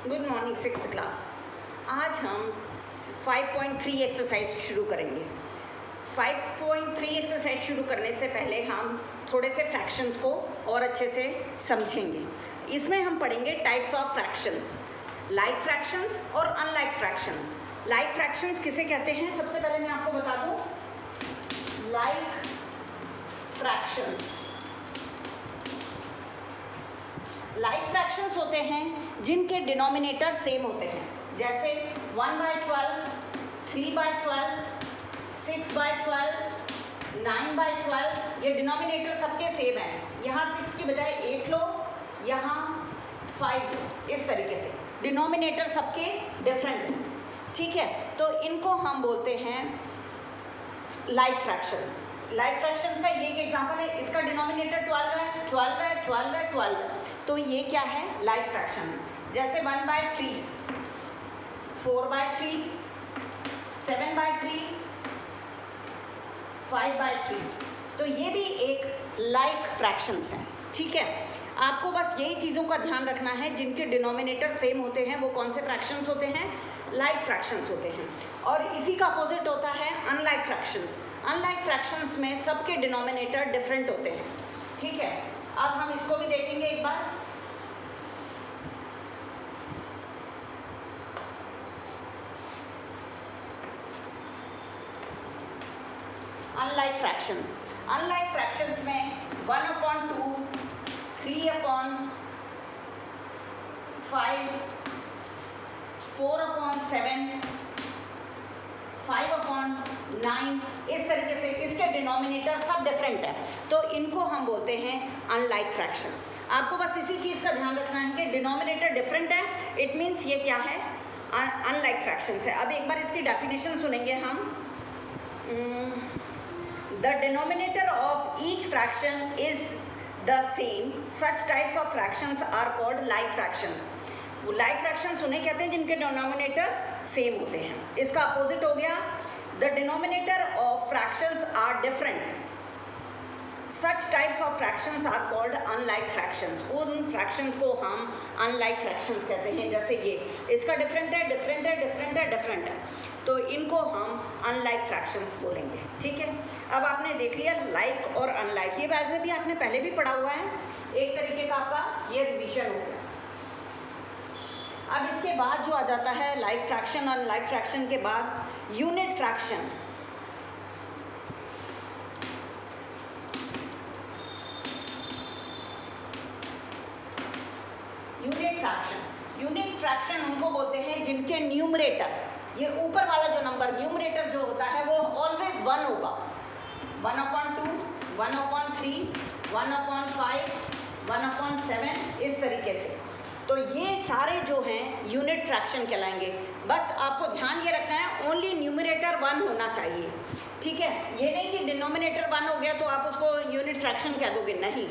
Good morning sixth class. आज हम 5.3 exercise शुरू करेंगे। 5.3 एक्सरसाइज शुरू करने से पहले हम थोड़े से फ्रैक्शंस को और अच्छे से समझेंगे। इसमें हम पढ़ेंगे types of fractions, like fractions और अनलाइक फ्रैक्शंस। लाइक फ्रैक्शंस किसे कहते हैं, सबसे पहले मैं आपको बता दूं। लाइक फ्रैक्शंस, लाइक फ्रैक्शंस होते हैं जिनके डिनोमिनेटर सेम होते हैं, जैसे 1/12, 3/12, 6/12, 9/12। ये डिनोमिनेटर सबके सेम है। यहाँ 6 की बजाय 8 लो, यहाँ 5 लो, इस तरीके से डिनोमिनेटर सबके डिफरेंट हैं। ठीक है, तो इनको हम बोलते हैं लाइक फ्रैक्शंस। लाइक फ्रैक्शंस का ये एक एग्जांपल है, इसका डिनोमिनेटर 12 है, 12 है, 12 है, 12 है, तो ये क्या है, लाइक फ्रैक्शन। जैसे 1/3, 4/3, 7/3, 5/3, तो ये भी एक लाइक फ्रैक्शंस हैं। ठीक है, आपको बस यही चीज़ों का ध्यान रखना है, जिनके डिनोमिनेटर सेम होते हैं वो कौन से फ्रैक्शंस होते हैं, लाइक फ्रैक्शंस होते हैं। और इसी का अपोजिट होता है अनलाइक फ्रैक्शंस। अनलाइक फ्रैक्शंस में सबके डिनोमिनेटर डिफरेंट होते हैं। ठीक है, अब हम इसको भी देखेंगे एक बार। अनलाइक फ्रैक्शंस, अनलाइक फ्रैक्शंस में 1/2, 3/5, 4/7, 5/9, इस तरीके से इसके डिनोमिनेटर सब डिफरेंट है, तो इनको हम बोलते हैं अनलाइक फ्रैक्शंस। आपको बस इसी चीज़ का ध्यान रखना है कि डिनोमिनेटर डिफरेंट है, इट मीन्स ये क्या है, अनलाइक फ्रैक्शंस है। अब एक बार इसकी डेफिनेशन सुनेंगे हम। The denominator of each fraction is the same, such types of fractions are called like fractions. वो लाइक फ्रैक्शंस उन्हें कहते हैं जिनके डिनोमिनेटर्स सेम होते हैं। इसका अपोजिट हो गया, the denominator of fractions are different, such types of fractions are called unlike fractions. उन फ्रैक्शंस को हम अनलाइक फ्रैक्शंस कहते हैं। जैसे ये, इसका डिफरेंट है, डिफरेंट है, डिफरेंट है, डिफरेंट है, तो इनको हम अनलाइक फ्रैक्शंस बोलेंगे। ठीक है, अब आपने देख लिया लाइक और अनलाइक, ये वैसे भी आपने पहले भी पढ़ा हुआ है, एक तरीके का आपका ये रिविजन हो गया। अब इसके बाद जो आ जाता है लाइक फ्रैक्शन, और लाइक फ्रैक्शन के बाद unit fraction. Unit fraction, unit fraction उनको बोलते हैं जिनके न्यूमरेटर, ये ऊपर वाला जो नंबर न्यूमरेटर जो होता है वो ऑलवेज 1 होगा। 1/2, 1/3, 1/5, 1/7, इस तरीके से। तो ये सारे जो हैं यूनिट फ्रैक्शन कहलाएंगे। बस आपको ध्यान ये रखना है, ओनली न्यूमरेटर 1 होना चाहिए। ठीक है, ये नहीं कि डिनोमिनेटर 1 हो गया तो आप उसको यूनिट फ्रैक्शन कह दोगे, नहीं,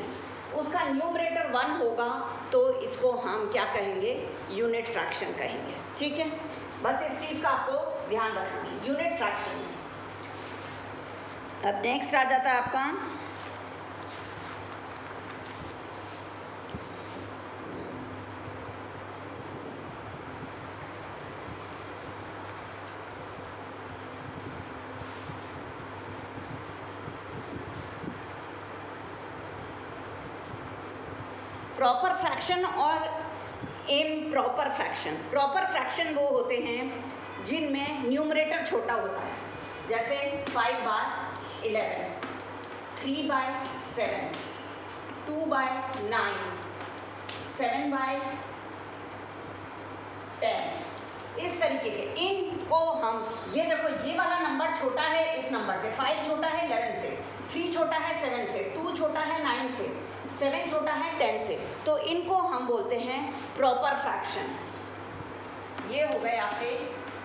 उसका न्यूमरेटर 1 होगा तो इसको हम क्या कहेंगे, यूनिट फ्रैक्शन कहेंगे। ठीक है, बस इस चीज़ का आपको ध्यान रखना है, यूनिट फ्रैक्शन। अब नेक्स्ट आ जाता है आपका प्रॉपर फ्रैक्शन और इम्प्रॉपर फ्रैक्शन। प्रॉपर फ्रैक्शन वो होते हैं जिनमें न्यूमरेटर छोटा होता है, जैसे 5/11, 3/7, 2/9, 7/10, इस तरीके के। इनको हम, ये देखो ये वाला नंबर छोटा है इस नंबर से, 5 छोटा है 11 से, 3 छोटा है 7 से, 2 छोटा है 9 से, 7 छोटा है 10 से, तो इनको हम बोलते हैं प्रॉपर फ्रैक्शन। ये हो गए आपके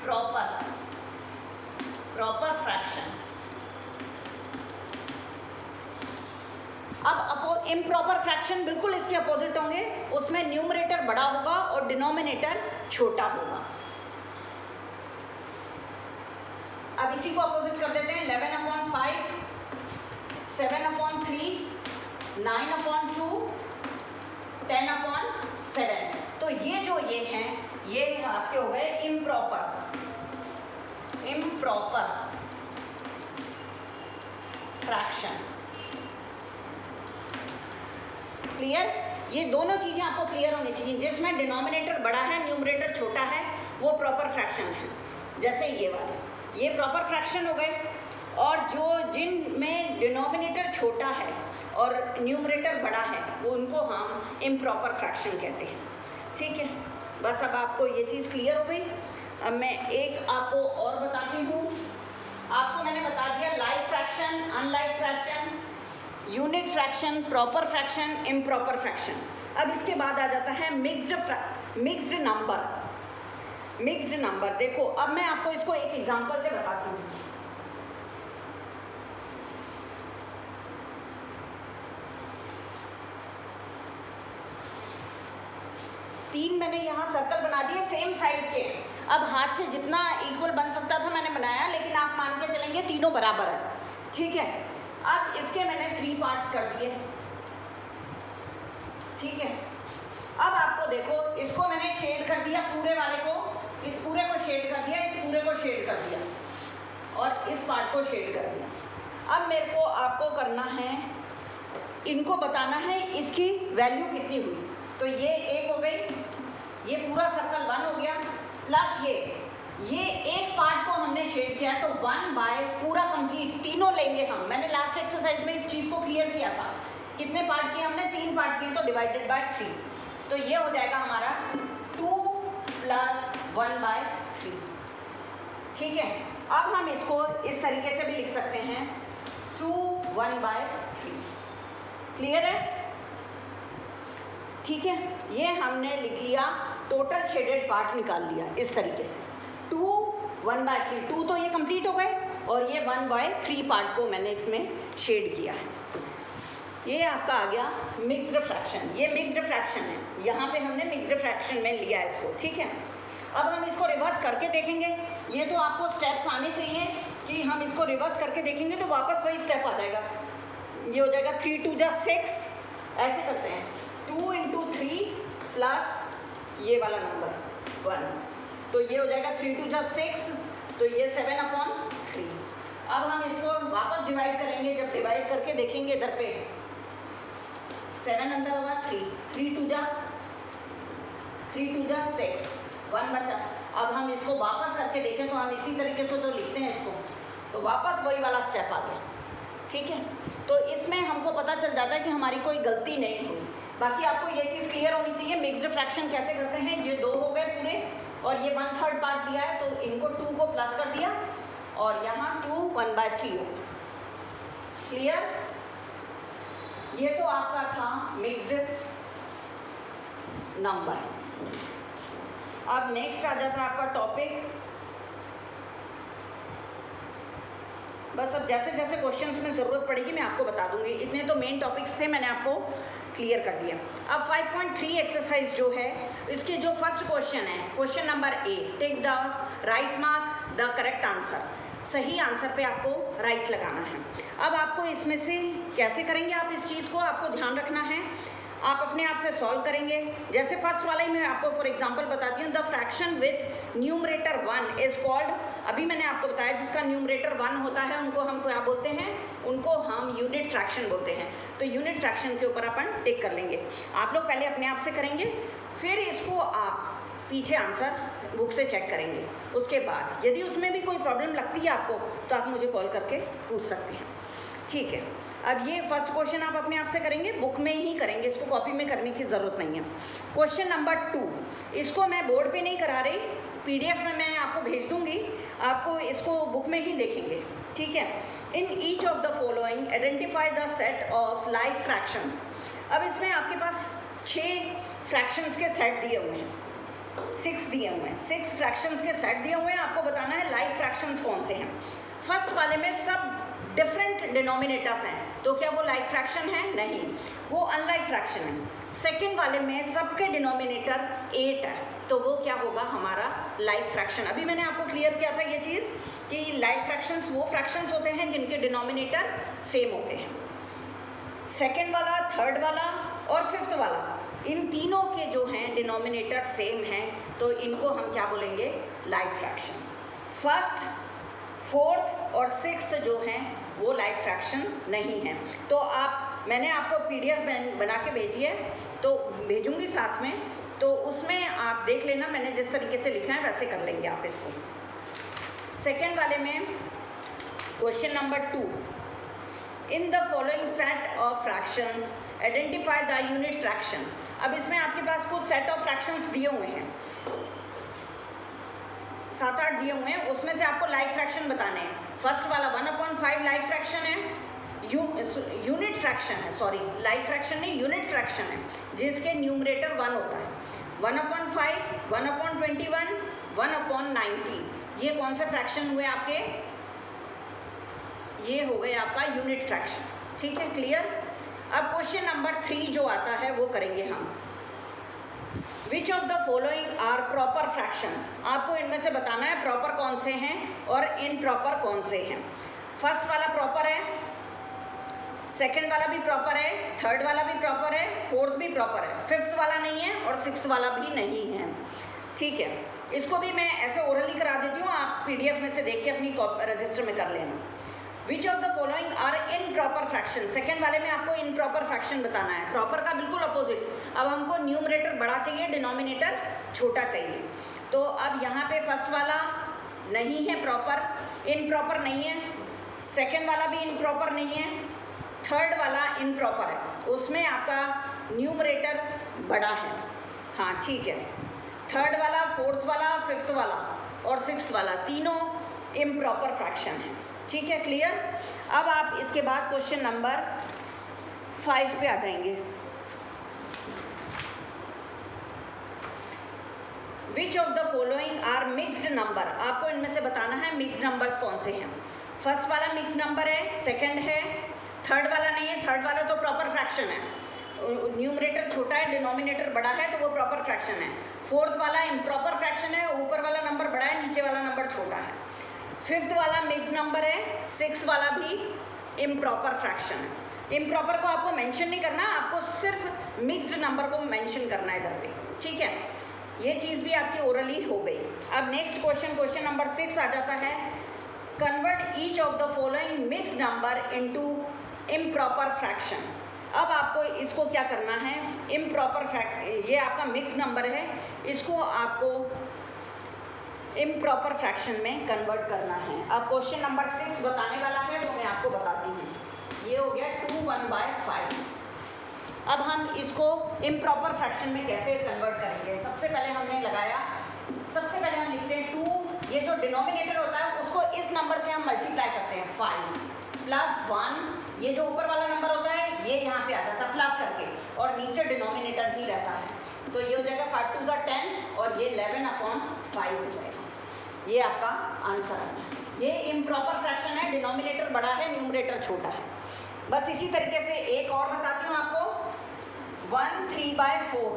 प्रॉपर फ्रैक्शन। अब इम्प्रॉपर फ्रैक्शन बिल्कुल इसके अपोजिट होंगे, उसमें न्यूमरेटर बड़ा होगा और डिनोमिनेटर छोटा होगा। अब इसी को अपोजिट कर देते हैं, 11/5, 7/3, 9/2, 10/7। तो ये जो ये हैं ये आपके हो गए इम्प्रॉपर फ्रैक्शन। क्लियर? ये दोनों चीजें आपको क्लियर होनी चाहिए। जिसमें डिनोमिनेटर बड़ा है, न्यूमरेटर छोटा है, वो प्रॉपर फ्रैक्शन है। जैसे ये वाले, ये प्रॉपर फ्रैक्शन हो गए। और जो जिनमें डिनोमिनेटर छोटा है और न्यूमरेटर बड़ा है, वो उनको हम इम्प्रॉपर फ्रैक्शन कहते हैं। ठीक है, बस अब आपको ये चीज़ क्लियर हो गई। अब मैं एक आपको और बताती हूँ। आपको मैंने बता दिया like fraction, unlike fraction, unit fraction, proper fraction, improper fraction. अब इसके बाद आ जाता है मिक्स्ड नंबर। देखो अब मैं आपको इसको एक एग्जांपल से बताती हूँ। तीन मैंने यहाँ सर्कल बना दिए सेम साइज के। अब हाथ से जितना इक्वल बन सकता था मैंने बनाया, लेकिन आप मान के चलेंगे तीनों बराबर है। ठीक है, अब इसके मैंने 3 पार्ट्स कर दिए। ठीक है, अब आपको देखो, इसको मैंने शेड कर दिया, पूरे वाले को, इस पूरे को शेड कर दिया, इस पूरे को शेड कर दिया और इस पार्ट को शेड कर दिया। अब मेरे को आपको करना है, इनको बताना है इसकी वैल्यू कितनी हुई। तो ये 1 हो गई, ये पूरा सर्कल 1 हो गया, प्लस ये एक पार्ट को हमने शेड किया तो 1 बाय पूरा कंप्लीट तीनों लेंगे हम। मैंने लास्ट एक्सरसाइज में इस चीज़ को क्लियर किया था। कितने पार्ट किए हमने? 3 पार्ट किए, तो डिवाइडेड बाय 3। तो ये हो जाएगा हमारा 2 + 1/3। ठीक है, अब हम इसको इस तरीके से भी लिख सकते हैं 2 1/3। क्लियर है? ठीक है, ये हमने लिख लिया, टोटल शेडेड पार्ट निकाल लिया इस तरीके से। 2 1/3, 2 तो ये कंप्लीट हो गए और ये 1/3 पार्ट को मैंने इसमें शेड किया है। ये आपका आ गया मिक्स्ड फ्रैक्शन। ये मिक्स्ड फ्रैक्शन है, यहाँ पे हमने मिक्स्ड फ्रैक्शन में लिया इसको। ठीक है, अब हम इसको रिवर्स करके देखेंगे। ये तो आपको स्टेप्स आने चाहिए कि हम इसको रिवर्स करके देखेंगे तो वापस वही स्टेप आ जाएगा। ये हो जाएगा 3 2 जा 6, ऐसे करते हैं 2 × 3 प्लस ये वाला नंबर 1, तो ये हो जाएगा 3 2 जा 6, तो ये 7/3। अब हम इसको वापस डिवाइड करेंगे। जब डिवाइड करके देखेंगे इधर पे 7 अंदर होगा 3 3 2 जा 6, 1 बचा। अब हम इसको वापस करके देखें तो हम इसी तरीके से तो लिखते हैं इसको, तो वापस वही वाला स्टेप आ गया। ठीक है, तो इसमें हमको पता चल जाता है कि हमारी कोई गलती नहीं हुई। बाकी आपको ये चीज़ क्लियर होनी चाहिए मिक्स्ड फ्रैक्शन कैसे करते हैं। ये 2 हो गए पूरे और ये 1/3 पार्ट लिया है, तो इनको 2 को प्लस कर दिया और यहाँ 2 1/3 हो। क्लियर? ये तो आपका था मिक्स्ड नंबर। अब नेक्स्ट आ जाता है आपका टॉपिक। बस अब जैसे जैसे क्वेश्चंस में ज़रूरत पड़ेगी मैं आपको बता दूंगी। इतने तो मेन टॉपिक्स थे, मैंने आपको क्लियर कर दिया। अब 5.3 एक्सरसाइज जो है, इसके जो फर्स्ट क्वेश्चन है, question number A, take the right mark the correct answer. सही आंसर पे आपको राइट लगाना है। अब आपको इसमें से कैसे करेंगे आप इस चीज़ को, आपको ध्यान रखना है। आप अपने आप से सॉल्व करेंगे। जैसे फर्स्ट वाला ही मैं आपको फॉर एग्जांपल बताती हूँ। The fraction with numerator 1 is called, अभी मैंने आपको बताया जिसका न्यूमरेटर 1 होता है उनको हम क्या बोलते हैं, उनको हम यूनिट फ्रैक्शन बोलते हैं। तो यूनिट फ्रैक्शन के ऊपर अपन टिक कर लेंगे। आप लोग पहले अपने आप से करेंगे, फिर इसको आप पीछे आंसर बुक से चेक करेंगे। उसके बाद यदि उसमें भी कोई प्रॉब्लम लगती है आपको तो आप मुझे कॉल करके पूछ सकते हैं। ठीक है, अब ये फर्स्ट क्वेश्चन आप अपने आप से करेंगे, बुक में ही करेंगे, इसको कॉपी में करने की ज़रूरत नहीं है। क्वेश्चन नंबर 2, इसको मैं बोर्ड पे नहीं करा रही, PDF में मैं आपको भेज दूंगी, आपको इसको बुक में ही देखेंगे। ठीक है, in each of the following identify the set of like fractions. अब इसमें आपके पास 6 फ्रैक्शंस के सेट दिए हुए हैं, 6 दिए हुए हैं, 6 फ्रैक्शंस के सेट दिए हुए हैं। आपको बताना है लाइक फ्रैक्शंस कौन से हैं। फर्स्ट वाले में सब डिफरेंट डिनोमिनेटर्स हैं, तो क्या वो लाइक फ्रैक्शन है? नहीं, वो अनलाइक फ्रैक्शन है। सेकंड वाले में सबके डिनोमिनेटर 8 है, तो वो क्या होगा हमारा लाइक फ्रैक्शन। अभी मैंने आपको क्लियर किया था ये चीज़ कि लाइक फ्रैक्शंस वो फ्रैक्शंस होते हैं जिनके डिनोमिनेटर सेम होते हैं। सेकंड वाला, थर्ड वाला और फिफ्थ वाला, इन तीनों के जो हैं डिनोमिनेटर सेम हैं, तो इनको हम क्या बोलेंगे, लाइक फ्रैक्शन। फर्स्ट, फोर्थ और सिक्स्थ जो हैं वो लाइक फ्रैक्शन नहीं हैं। तो मैंने आपको PDF बना के भेजी है, तो भेजूंगी साथ में, तो उसमें आप देख लेना, मैंने जिस तरीके से लिखा है वैसे कर लेंगे आप इसको। सेकेंड वाले में question number 2, in the following set of fractions identify the unit fraction. अब इसमें आपके पास कुछ सेट ऑफ फ्रैक्शंस दिए हुए हैं, 7-8 दिए हुए हैं, उसमें से आपको लाइक फ्रैक्शन बताने हैं। फर्स्ट वाला 1/5 लाइक फ्रैक्शन है, यूनिट फ्रैक्शन है, सॉरी लाइक फ्रैक्शन नहीं, यूनिट फ्रैक्शन है, जिसके न्यूमरेटर 1 होता है। 1/5, 1/21, 1/90, ये कौन से फ्रैक्शन हुए आपके, ये हो गए आपका यूनिट फ्रैक्शन। ठीक है, क्लियर। अब क्वेश्चन नंबर 3 जो आता है वो करेंगे हम। Which of the following are proper fractions, आपको इनमें से बताना है प्रॉपर कौन से हैं और इनप्रॉपर कौन से हैं। फर्स्ट वाला प्रॉपर है, सेकंड वाला भी प्रॉपर है, थर्ड वाला भी प्रॉपर है, फोर्थ भी प्रॉपर है, फिफ्थ वाला नहीं है और सिक्स्थ वाला भी नहीं है। ठीक है, इसको भी मैं ऐसे ओरली करा देती हूँ, आप PDF में से देख के अपनी रजिस्टर में कर लेना। Which of the following are improper fraction, second वाले में आपको इन प्रॉपर फ्रैक्शन बताना है, प्रॉपर का बिल्कुल अपोजिट। अब हमको न्यूमरेटर बड़ा चाहिए, डिनोमिनेटर छोटा चाहिए। तो अब यहाँ पे फर्स्ट वाला नहीं है प्रॉपर, इन प्रॉपर नहीं है, सेकेंड वाला भी इन प्रॉपर नहीं है, थर्ड वाला इन प्रॉपर है, उसमें आपका न्यूमरेटर बड़ा है। हाँ ठीक है, थर्ड वाला, फोर्थ वाला, फिफ्थ वाला और सिक्स्थ वाला तीनों इम्प्रॉपर फ्रैक्शन है। ठीक है, क्लियर। अब आप इसके बाद क्वेश्चन नंबर 5 पे आ जाएंगे। Which of the following are mixed number, आपको इनमें से बताना है मिक्स्ड नंबर्स कौन से हैं। फर्स्ट वाला मिक्स्ड नंबर है, सेकंड है, थर्ड वाला नहीं है, थर्ड वाला तो प्रॉपर फ्रैक्शन है, न्यूमरेटर छोटा है, डिनोमिनेटर बड़ा है, तो वो प्रॉपर फ्रैक्शन है। फोर्थ वाला इम्प्रॉपर फ्रैक्शन है, ऊपर वाला नंबर बड़ा है, नीचे वाला नंबर छोटा है। फिफ्थ वाला मिक्स्ड नंबर है, सिक्स्थ वाला भी इम्प्रॉपर फ्रैक्शन है। इम्प्रॉपर को आपको मेंशन नहीं करना, आपको सिर्फ मिक्स्ड नंबर को मेंशन करना है इधर पे। ठीक है, ये चीज़ भी आपकी ओरली हो गई। अब नेक्स्ट क्वेश्चन, क्वेश्चन नंबर 6 आ जाता है, convert each of the following mixed number into improper fraction. अब आपको इसको क्या करना है, ये आपका मिक्स नंबर है, इसको आपको इम्प्रॉपर फ्रैक्शन में कन्वर्ट करना है। अब क्वेश्चन नंबर 6 बताने वाला है, वो मैं आपको बताती हूँ। ये हो गया 2/1/5। अब हम इसको इम्प्रॉपर फ्रैक्शन में कैसे कन्वर्ट करेंगे, सबसे पहले हमने लगाया, सबसे पहले हम लिखते हैं 2, ये जो डिनोमिनेटर होता है उसको इस नंबर से हम मल्टीप्लाई करते हैं, 5 + 1, ये जो ऊपर वाला नंबर होता है ये यहाँ पे आ जाता है प्लस करके, और नीचे डिनोमिनेटर ही रहता है, तो ये हो जाएगा 5 × 2 = 10 और ये 11/5 हो जाएगा। ये आपका आंसर है। ये इम्प्रॉपर फ्रैक्शन है, डिनोमिनेटर बड़ा है, न्यूमरेटर छोटा है। बस इसी तरीके से एक और बताती हूँ आपको, 1/3/4,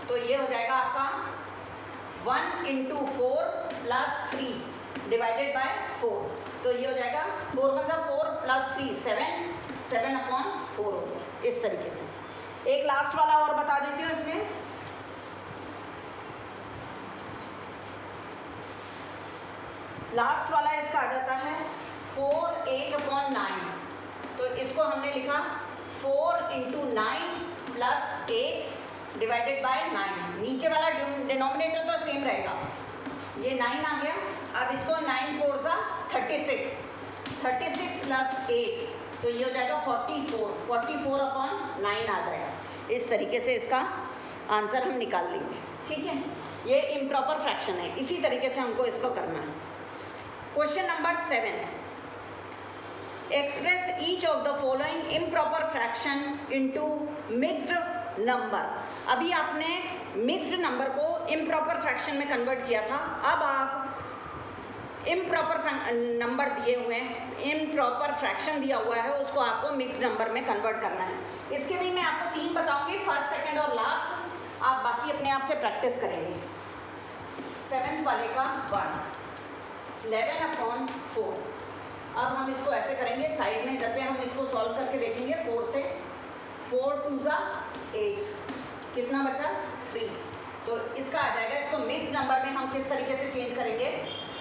तो ये हो जाएगा आपका 1 × 4 + 3 डिवाइडेड बाय 4, तो ये हो जाएगा 4 × 4 + 3 7, 7/4 हो गया। इस तरीके से एक लास्ट वाला और बता देती हूँ इसमें, लास्ट वाला इसका आ जाता है 4 8/9, तो इसको हमने लिखा 4 × 9 + 8 डिवाइडेड बाय 9, नीचे वाला डिनोमिनेटर तो सेम रहेगा, ये 9 आ गया। अब इसको 9 × 4 = 36, 36 + 8, तो ये हो जाएगा 44, 44/9 आ जाएगा। इस तरीके से इसका आंसर हम निकाल लेंगे। ठीक है, ये इम्प्रॉपर फ्रैक्शन है, इसी तरीके से हमको इसको करना है। Question number 7, express each of the following improper fraction into mixed number. अभी आपने मिक्स्ड नंबर को इम्प्रॉपर फ्रैक्शन में कन्वर्ट किया था, अब आप इम्प्रॉपर नंबर दिए हुए हैं, इम्प्रॉपर फ्रैक्शन दिया हुआ है, उसको आपको मिक्स्ड नंबर में कन्वर्ट करना है। इसके भी मैं आपको 3 बताऊंगी, फर्स्ट, सेकंड और लास्ट, आप बाकी अपने आप से प्रैक्टिस करेंगे। 7th वाले का 1, 11/4। अब हम इसको ऐसे करेंगे, साइड में जब हम इसको सॉल्व करके देखेंगे, 4 से 4 × 2 = 8, कितना बचा 3, तो इसका आ जाएगा। इसको मिक्स नंबर में हम किस तरीके से चेंज करेंगे,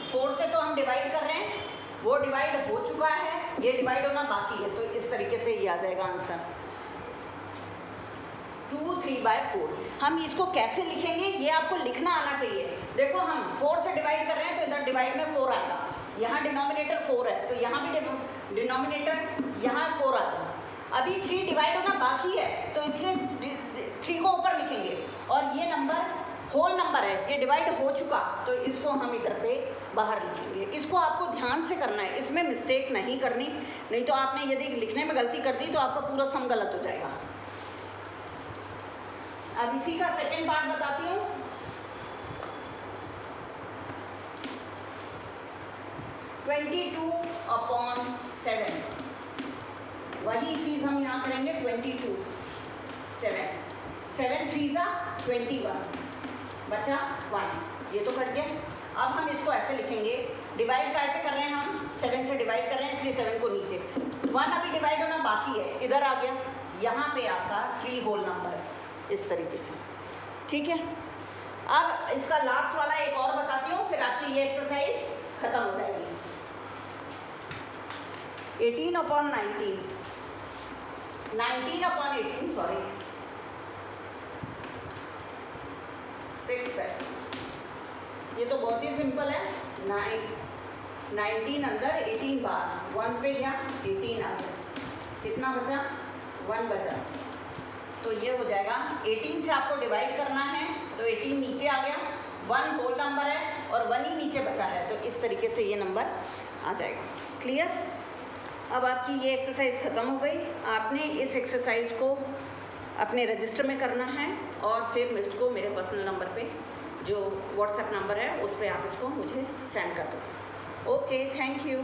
4 से तो हम डिवाइड कर रहे हैं, वो डिवाइड हो चुका है, ये डिवाइड होना बाकी है, तो इस तरीके से ये आ जाएगा आंसर 2 3/4। हम इसको कैसे लिखेंगे ये आपको लिखना आना चाहिए। देखो हम 4 से डिवाइड कर रहे हैं तो इधर डिवाइड में 4 आएगा, यहाँ डिनोमिनेटर 4 है तो यहाँ भी डिनोमिनेटर यहाँ 4 आएगा। अभी 3 डिवाइड होना बाकी है तो इसलिए 3 को ऊपर लिखेंगे, और ये नंबर होल नंबर है, ये डिवाइड हो चुका, तो इसको हम इधर पे बाहर लिखेंगे। इसको आपको ध्यान से करना है, इसमें मिस्टेक नहीं करनी, नहीं तो आपने यदि लिखने में गलती कर दी तो आपका पूरा सम गलत हो जाएगा। अब इसी का सेकेंड पार्ट बताती हूँ। (22/7) वही चीज हम यहाँ करेंगे। 22 7 3 21 बचा 1, ये तो कट गया। अब हम इसको ऐसे लिखेंगे, डिवाइड कैसे कर रहे हैं हम, 7 से डिवाइड कर रहे हैं इसलिए 7 को नीचे, 1 अभी डिवाइड होना बाकी है, इधर आ गया, यहाँ पे आपका 3 होल नंबर है, इस तरीके से। ठीक है, अब इसका लास्ट वाला एक और बताती हूँ, फिर आपकी ये एक्सरसाइज खत्म हो जाएगी। 18/19 19/18 सॉरी 6 है, ये तो बहुत ही सिंपल है। 19 अंदर 18 बाहर, 1 पे गया 18 आ गया, कितना बचा 1 बचा, तो ये हो जाएगा 18 से आपको डिवाइड करना है तो 18 नीचे आ गया, 1 होल नंबर है और 1 ही नीचे बचा है, तो इस तरीके से ये नंबर आ जाएगा। क्लियर? अब आपकी ये एक्सरसाइज ख़त्म हो गई। आपने इस एक्सरसाइज को अपने रजिस्टर में करना है और फिर मुझको मेरे पर्सनल नंबर पे जो व्हाट्सएप नंबर है उस पर आप इसको मुझे सेंड कर दो। Okay, thank you.